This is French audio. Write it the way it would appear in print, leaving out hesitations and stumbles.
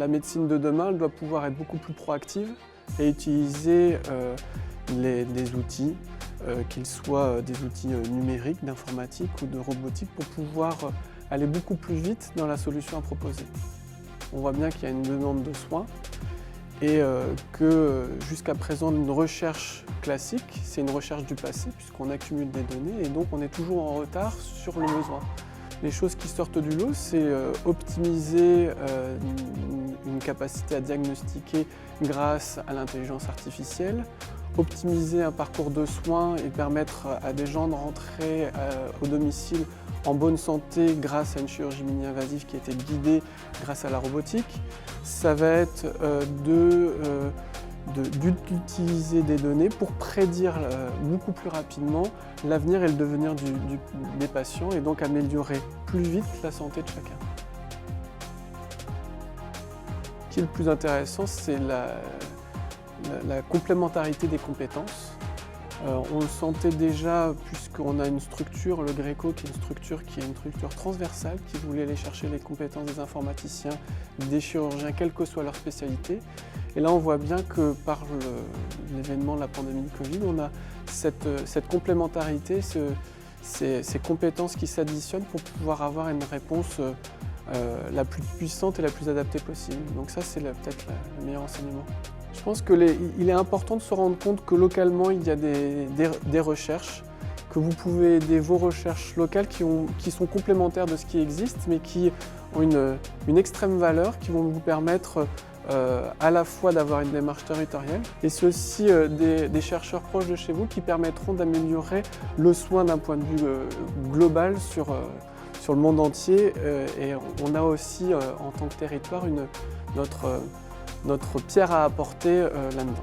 la médecine de demain, elle doit pouvoir être beaucoup plus proactive et utiliser des outils, qu'ils soient des outils numériques, d'informatique ou de robotique, pour pouvoir aller beaucoup plus vite dans la solution à proposer. On voit bien qu'il y a une demande de soins et que jusqu'à présent, une recherche classique, c'est une recherche du passé puisqu'on accumule des données et donc on est toujours en retard sur le besoin. Les choses qui sortent du lot, c'est optimiser une capacité à diagnostiquer grâce à l'intelligence artificielle, optimiser un parcours de soins et permettre à des gens de rentrer au domicile en bonne santé grâce à une chirurgie mini-invasive qui a été guidée grâce à la robotique. Ça va être d'utiliser des données pour prédire beaucoup plus rapidement l'avenir et le devenir des patients et donc améliorer plus vite la santé de chacun. Ce qui est le plus intéressant, c'est la complémentarité des compétences. On le sentait déjà puisqu'on a une structure, le Greco, qui est une structure transversale, qui voulait aller chercher les compétences des informaticiens, des chirurgiens, quelle que soit leur spécialité. Et là, on voit bien que par l'événement de la pandémie de Covid, on a cette complémentarité, ces compétences qui s'additionnent pour pouvoir avoir une réponse la plus puissante et la plus adaptée possible. Donc ça, c'est peut-être le meilleur enseignement. Je pense qu'il est important de se rendre compte que localement, il y a des recherches, que vous pouvez aider vos recherches locales qui sont complémentaires de ce qui existe, mais qui ont une extrême valeur, qui vont vous permettre à la fois d'avoir une démarche territoriale, et c'est aussi des chercheurs proches de chez vous qui permettront d'améliorer le soin d'un point de vue global sur le monde entier. Et on a aussi, en tant que territoire, notre pierre à apporter là-dedans.